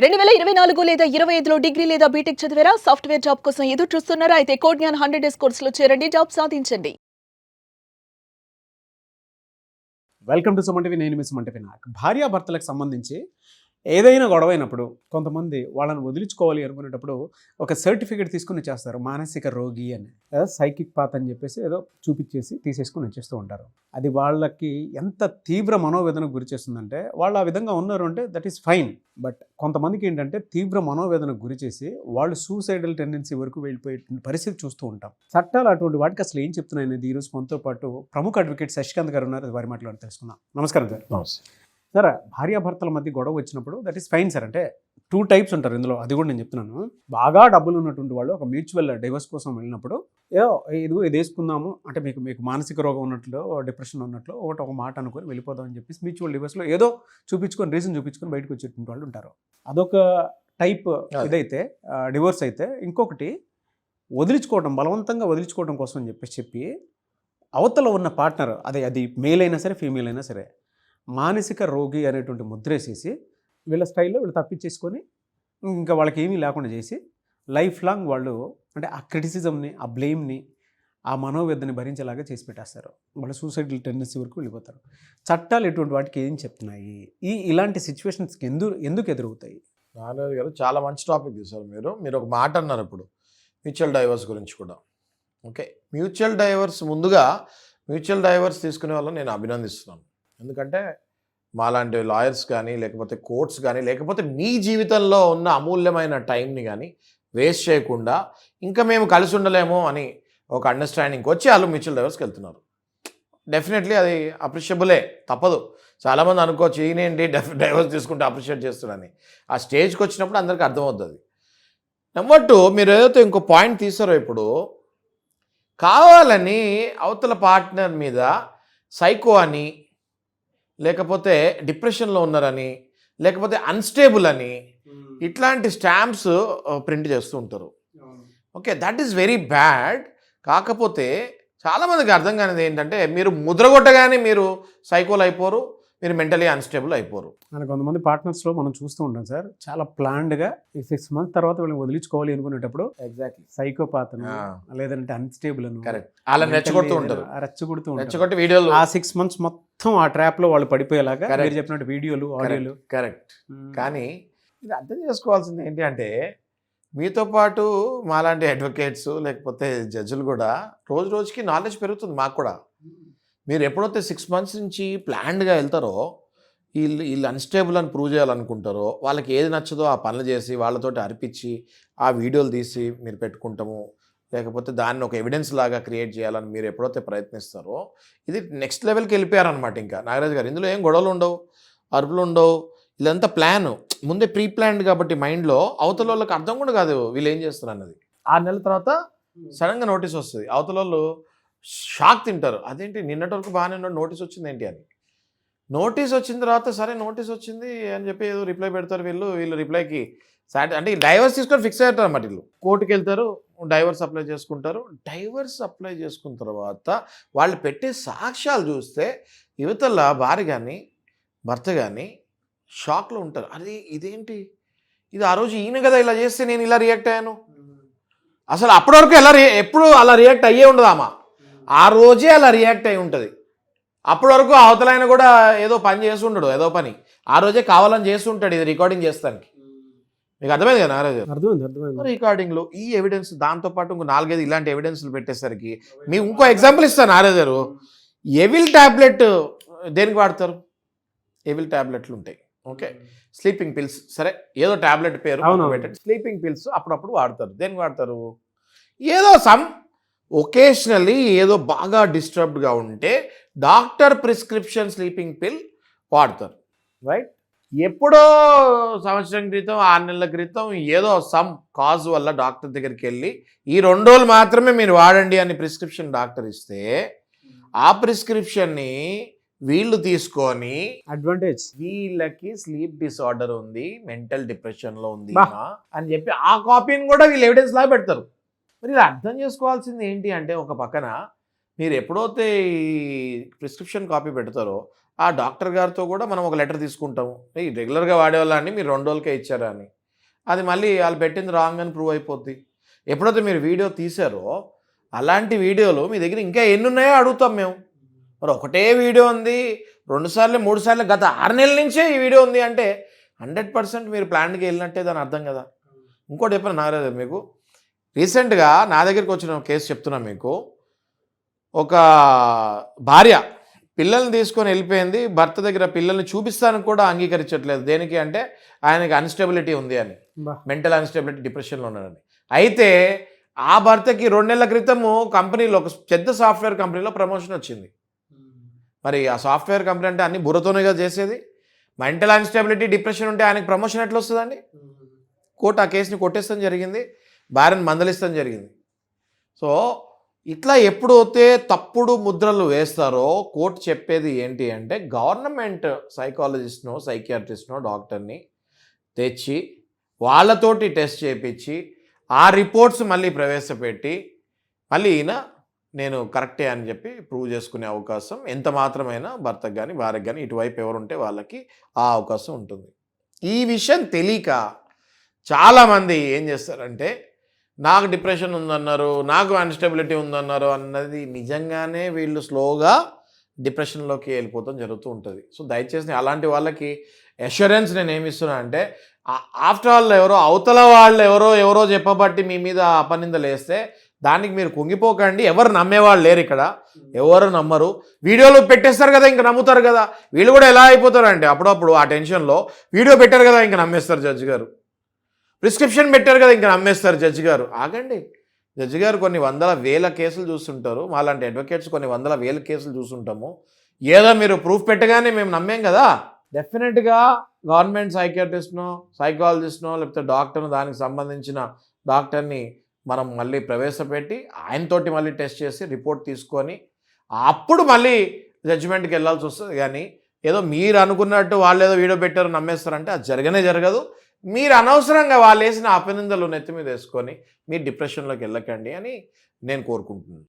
2024 లేదా 25లో డిగ్రీ లేదా బీటెక్ చదివారా? సాఫ్ట్‌వేర్ జాబ్ కోసం ఎదురు చూస్తున్నారా? అయితే కోడ్ జ్ఞాన్ 100 డేస్ కోర్సులో చేరండి. జాబ్ సాధించండి. Welcome to Suman TV. నేను మీ సుమన్ టీవీ. నాకు భార్యాభర్తలకు సంబంధించి ఏదైనా గొడవైనప్పుడు కొంతమంది వాళ్ళని వదిలించుకోవాలి అనుకునేటప్పుడు ఒక సర్టిఫికేట్ తీసుకుని వచ్చేస్తారు, మానసిక రోగి అని, సైకిక్ పాత్ అని చెప్పేసి ఏదో చూపించేసి తీసేసుకుని వచ్చేస్తూ ఉంటారు. అది వాళ్ళకి ఎంత తీవ్ర మనోవేదనకు గురి చేస్తుందంటే, వాళ్ళు ఆ విధంగా ఉన్నారు అంటే దట్ ఈస్ ఫైన్. బట్ కొంతమందికి ఏంటంటే తీవ్ర మనోవేదనకు గురి చేసి వాళ్ళు సూసైడల్ టెండెన్సీ వరకు వెళ్ళిపోయే పరిస్థితి చూస్తూ ఉంటాం. చట్టాలు అటువంటి వాటికి అసలు ఏం చెప్తున్నాయి అనేది ఈరోజు మనతో పాటు ప్రముఖ అడ్వకేట్ శశికాంత్ గారు ఉన్నారు. వారి మాట్లాడి తెలుసుకుందాం. నమస్కారం సార్. సార్, భార్యాభర్తల మధ్య గొడవ వచ్చినప్పుడు దట్ ఈస్ ఫైన్ సార్. అంటే 2 టైప్స్ ఉంటారు ఇందులో, అది కూడా నేను చెప్తున్నాను. బాగా డబ్బులు ఉన్నటువంటి వాళ్ళు ఒక మ్యూచువల్ డైవర్స్ కోసం వెళ్ళినప్పుడు ఇది వేసుకుందాము అంటే మీకు మానసిక రోగం ఉన్నట్లు, డిప్రెషన్ ఉన్నట్లు ఒక మాట అనుకొని వెళ్ళిపోదాం అని చెప్పేసి మ్యూచువల్ డివోర్స్లో ఏదో చూపించుకొని రీజన్ చూపించుకొని బయటకు వచ్చేటువంటి వాళ్ళు ఉంటారు. అదొక టైప్ ఇదైతే డివోర్స్ అయితే. ఇంకొకటి వదిలించుకోవడం, బలవంతంగా వదిలించుకోవడం కోసం అని చెప్పి అవతల ఉన్న పార్ట్నర్, అది మేల్ అయినా సరే ఫీమేల్ అయినా సరే, మానసిక రోగి అనేటువంటి ముద్రేసేసి వీళ్ళ స్టైల్లో వీళ్ళు తప్పించేసుకొని ఇంకా వాళ్ళకి ఏమీ లేకుండా చేసి లైఫ్ లాంగ్ వాళ్ళు అంటే ఆ క్రిటిసిజంని, ఆ బ్లేమ్ని, ఆ మనోవేదనని భరించేలాగా చేసి పెట్టేస్తారు. వాళ్ళు సూసైడల్ టెండెన్సీ వరకు వెళ్ళిపోతారు. చట్టాలు ఎటువంటి వాటికి ఏం చెప్తున్నాయి? ఇలాంటి సిచ్యువేషన్స్కి ఎందుకు ఎదురవుతాయి? నాగరాజు గారు చాలా మంచి టాపిక్ తీశారు. మీరు ఒక మాట అన్నారు ఇప్పుడు మ్యూచువల్ డైవర్స్ గురించి కూడా. ఓకే, మ్యూచువల్ డైవర్స్ తీసుకునే వాళ్ళని నేను అభినందిస్తున్నాను. ఎందుకంటే మాలాంటి లాయర్స్ కానీ, లేకపోతే కోర్ట్స్ కానీ, లేకపోతే మీ జీవితంలో ఉన్న అమూల్యమైన టైంని కానీ వేస్ట్ చేయకుండా ఇంకా మేము కలిసి ఉండలేము అని ఒక అండర్స్టాండింగ్కి వచ్చి వాళ్ళు మ్యూచువల్ డైవర్స్కి వెళ్తున్నారు. డెఫినెట్లీ అది అప్రిషియబులే, తప్పదు. చాలామంది అనుకోవచ్చు ఈయనేంటి డైవర్స్ తీసుకుంటే అప్రిషియేట్ చేస్తున్నారని. ఆ స్టేజ్కి వచ్చినప్పుడు అందరికీ అర్థమవుతుంది. నెంబర్ 2, మీరు ఏదైతే ఇంకో పాయింట్ తీసారో ఇప్పుడు, కావాలని అవతల పార్ట్నర్ మీద సైకో అని, లేకపోతే డిప్రెషన్లో ఉన్నారని, లేకపోతే అన్స్టేబుల్ అని ఇట్లాంటి స్టాంప్స్ ప్రింట్ చేస్తూ ఉంటారు. Okay, that is very bad. కాకపోతే చాలామందికి అర్థం కానిది ఏంటంటే, మీరు ముద్రగొట్టగానే మీరు సైకోలు అయిపోరు, మీరు మెంటలీ అన్స్టేబుల్ అయిపోరు. అని కొంతమంది పార్ట్నర్స్లో మనం చూస్తూ ఉంటాం సార్. చాలా ప్లాన్డ్గా ఈ 6 months తర్వాత వీళ్ళని వదిలించుకోవాలి అనుకునేటప్పుడు ఎగ్జాక్ట్లీ సైకోపాత్ లేదంటే అన్స్టేబుల్ అని కరెక్ట్ అలా రెచ్చగొడుతూ ఉంటారు. రెచ్చగొట్టి వీడియోలు ఆ 6 months మొత్తం ఆ ట్రాప్లో వాళ్ళు పడిపోయేలాగా మీరు చెప్పినట్టు వీడియోలు, ఆడియోలు. కరెక్ట్. కానీ ఇది అర్థం చేసుకోవాల్సింది ఏంటి అంటే, మీతో పాటు మాలాంటి అడ్వకేట్స్ లేకపోతే జడ్జిలు కూడా రోజు రోజుకి నాలెడ్జ్ పెరుగుతుంది. మాకు కూడా మీరు ఎప్పుడైతే 6 months నుంచి ప్లాన్డ్గా వెళ్తారో, వీళ్ళు అన్స్టేబుల్ అని ప్రూవ్ చేయాలనుకుంటారో, వాళ్ళకి ఏది నచ్చదో ఆ పనులు చేసి వాళ్ళతోటి అర్పించి ఆ వీడియోలు తీసి మీరు పెట్టుకుంటాము, లేకపోతే దాన్ని ఒక ఎవిడెన్స్ లాగా క్రియేట్ చేయాలని మీరు ఎప్పుడైతే ప్రయత్నిస్తారో, ఇది నెక్స్ట్ లెవెల్కి వెళ్ళిపోయారనమాట. ఇంకా నాగరాజు గారు, ఇందులో ఏం గొడవలు ఉండవు, అరుపులు ఉండవు. ఇదంతా ప్లాన్ ముందే ప్రీ ప్లాన్డ్ కాబట్టి మైండ్లో అవతల వాళ్ళకి అర్థం కూడా కాదు వీళ్ళు ఏం చేస్తారు అన్నది. 6 నెలల తర్వాత సడన్గా నోటీస్ వస్తుంది. అవతల వాళ్ళు షాక్ తింటారు. అదేంటి నిన్నటి వరకు బాగానే ఉన్నాడు, నోటీస్ వచ్చింది ఏంటి అని. నోటీస్ వచ్చిన తర్వాత సరే నోటీస్ వచ్చింది అని చెప్పి ఏదో రిప్లై పెడతారు. వీళ్ళు రిప్లైకి అంటే డైవర్స్ తీసుకొని ఫిక్స్ అవుతారు అన్నమాట. వీళ్ళు కోర్టుకి వెళ్తారు, డైవర్స్ అప్లై చేసుకుంటారు. డైవర్స్ అప్లై చేసుకున్న తర్వాత వాళ్ళు పెట్టే సాక్ష్యాలు చూస్తే యువతల భార్య కానీ భర్త కానీ షాక్లో ఉంటారు. అది ఇదేంటి, ఇది ఆ రోజు ఈయన కదా ఇలా చేస్తే నేను ఇలా రియాక్ట్ అయ్యాను. అసలు అప్పటి వరకు ఎప్పుడు అలా రియాక్ట్ అయ్యే ఉండదు ఆమె. ఆ రోజే అలా రియాక్ట్ అయి ఉంటుంది. అప్పటి వరకు అవతలైన కూడా ఏదో పని చేసి ఉండడు, ఏదో పని ఆ రోజే కావాలని చేసి ఉంటాడు ఇది రికార్డింగ్ చేస్తానికి. మీకు అర్థమైంది కదా నారాజు? అర్థమైంది. రికార్డింగ్లు ఈ ఎవిడెన్స్, దాంతోపాటు ఇంకో 4-5 ఇలాంటి ఎవిడెన్స్లు పెట్టేసరికి మీకు ఇంకో ఎగ్జాంపుల్ ఇస్తాను నారాజు గారు. ఎవిల్ ట్యాబ్లెట్ దేనికి వాడతారు? ఎవిల్ ట్యాబ్లెట్లు ఉంటాయి. ఓకే, స్లీపింగ్ పిల్స్, సరే ఏదో ట్యాబ్లెట్ పేరు పెట్టండి. స్లీపింగ్ పిల్స్ అప్పుడప్పుడు వాడతారు. దేనికి వాడతారు? ఏదో ఒకేషనల్లీ ఏదో బాగా డిస్టర్బ్డ్గా ఉంటే డాక్టర్ ప్రిస్క్రిప్షన్ స్లీపింగ్ పిల్ వాడతారు, రైట్? ఎప్పుడో సంవత్సరం క్రితం, 6 నెలల క్రితం ఏదో సమ్ కాజ్ వల్ల డాక్టర్ దగ్గరికి వెళ్ళి ఈ 2 రోజులు మాత్రమే మీరు వాడండి అని ప్రిస్క్రిప్షన్ డాక్టర్ ఇస్తే, ఆ ప్రిస్క్రిప్షన్ని వీళ్ళు తీసుకొని అడ్వాంటేజ్, వీళ్ళకి స్లీప్ డిసార్డర్ ఉంది, మెంటల్ డిప్రెషన్లో ఉంది అని చెప్పి ఆ కాపీని కూడా వీళ్ళు ఎవిడెన్స్ లాగా పెడతారు. మరి ఇది అర్థం చేసుకోవాల్సింది ఏంటి అంటే, ఒక పక్కన మీరు ఎప్పుడైతే ఈ ప్రిస్క్రిప్షన్ కాపీ పెడతారో ఆ డాక్టర్ గారితో కూడా మనం ఒక లెటర్ తీసుకుంటాము, ఈ రెగ్యులర్గా వాడేవాళ్ళని మీరు 2 రోజులకే ఇచ్చారా అని. అది మళ్ళీ వాళ్ళు పెట్టింది రాంగ్ అని ప్రూవ్ అయిపోద్ది. ఎప్పుడైతే మీరు వీడియో తీశారో అలాంటి వీడియోలు మీ దగ్గర ఇంకా ఎన్ని ఉన్నాయో అడుగుతాం మేము. మరి ఒకటే వీడియో ఉంది, 2 సార్లు 3 సార్లు గత 6 నెలల నుంచే ఈ వీడియో ఉంది అంటే 100% మీరు ప్లాన్కి వెళ్ళినట్టే దాని అర్థం కదా. ఇంకోటి చెప్పిన నాగరాజు మీకు, రీసెంట్గా నా దగ్గరికి వచ్చిన కేసు చెప్తున్నా మీకు. ఒక భార్య పిల్లల్ని తీసుకొని వెళ్ళిపోయింది, భర్త దగ్గర పిల్లల్ని చూపిస్తానికి కూడా అంగీకరించట్లేదు. దేనికి అంటే ఆయనకి అన్స్టెబిలిటీ ఉంది అని, మెంటల్ అన్స్టెబిలిటీ, డిప్రెషన్లో ఉన్నాడని. అయితే ఆ భర్తకి 2 నెలల క్రితము కంపెనీలో, ఒక పెద్ద సాఫ్ట్వేర్ కంపెనీలో ప్రమోషన్ వచ్చింది. మరి ఆ సాఫ్ట్వేర్ కంపెనీ అంటే అన్ని బుర్రతోనే కదా చేసేది. మెంటల్ అన్స్టెబిలిటీ, డిప్రెషన్ ఉంటే ఆయనకి ప్రమోషన్ ఎట్లా వస్తుందండి? కోర్టు ఆ కేసుని కొట్టేస్తాం జరిగింది, భార్యను మందలిస్తాం జరిగింది. సో ఇట్లా ఎప్పుడైతే తప్పుడు ముద్రలు వేస్తారో కోర్టు చెప్పేది ఏంటి అంటే, గవర్నమెంట్ సైకాలజిస్ట్నో సైకియాట్రిస్ట్నో డాక్టర్ని తెచ్చి వాళ్ళతోటి టెస్ట్ చేయించి ఆ రిపోర్ట్స్ మళ్ళీ ప్రవేశపెట్టి మళ్ళీ ఈయన నేను కరెక్టే అని చెప్పి ప్రూవ్ చేసుకునే అవకాశం ఎంత మాత్రమైనా భర్తకు కానీ భార్యకు కానీ ఇటువైపు ఎవరుంటే వాళ్ళకి ఆ అవకాశం ఉంటుంది. ఈ విషయం తెలియక చాలామంది ఏం చేస్తారంటే, నాకు డిప్రెషన్ ఉందన్నారు, నాకు అన్స్టెబిలిటీ ఉందన్నారు అన్నది నిజంగానే వీళ్ళు స్లోగా డిప్రెషన్లోకి వెళ్ళిపోవడం జరుగుతూ ఉంటుంది. సో దయచేసి అలాంటి వాళ్ళకి అష్యూరెన్స్ నేను ఏమిస్తున్నా అంటే, ఆఫ్టర్ ఆల్ అవతల వాళ్ళు ఎవరో చెప్పబట్టి మీ మీద అపనిందలు వేస్తే దానికి మీరు కుంగిపోకండి. ఎవరు నమ్మేవాళ్ళు లేరు ఇక్కడ, ఎవరు నమ్మరు. వీడియోలో పెట్టేస్తారు కదా, ఇంక నమ్ముతారు కదా. వీళ్ళు కూడా ఎలా అయిపోతారంటే అప్పుడప్పుడు ఆ టెన్షన్లో వీడియో పెట్టారు కదా, ఇంక నమ్మేస్తారు జడ్జి గారు. ప్రిస్క్రిప్షన్ పెట్టారు కదా, ఇంకా నమ్మేస్తారు జడ్జి గారు. ఆగండి, జడ్జి గారు కొన్ని 100,000 కేసులు చూస్తుంటారు, మాలాంటి అడ్వకేట్స్ కొన్ని 100,000 కేసులు చూస్తుంటాము. ఏదో మీరు ప్రూఫ్ పెట్టగానే మేము నమ్మేం కదా. డెఫినెట్గా గవర్నమెంట్ సైకియాట్రిస్ట్నో సైకాలజిస్ట్నో లేకపోతే డాక్టర్ను, దానికి సంబంధించిన డాక్టర్ని మనం మళ్ళీ ప్రవేశపెట్టి ఆయనతోటి మళ్ళీ టెస్ట్ చేసి రిపోర్ట్ తీసుకొని అప్పుడు మళ్ళీ జడ్జిమెంట్కి వెళ్ళాల్సి వస్తుంది. కానీ ఏదో మీరు అనుకున్నట్టు వాళ్ళు ఏదో వీడియో పెట్టారు నమ్మేస్తారంటే అది జరగదు. మీరు అనవసరంగా వాళ్ళు వేసిన అపనిందలు నెత్తి మీద వేసుకొని మీరు డిప్రెషన్లోకి వెళ్ళకండి అని నేను కోరుకుంటున్నాను.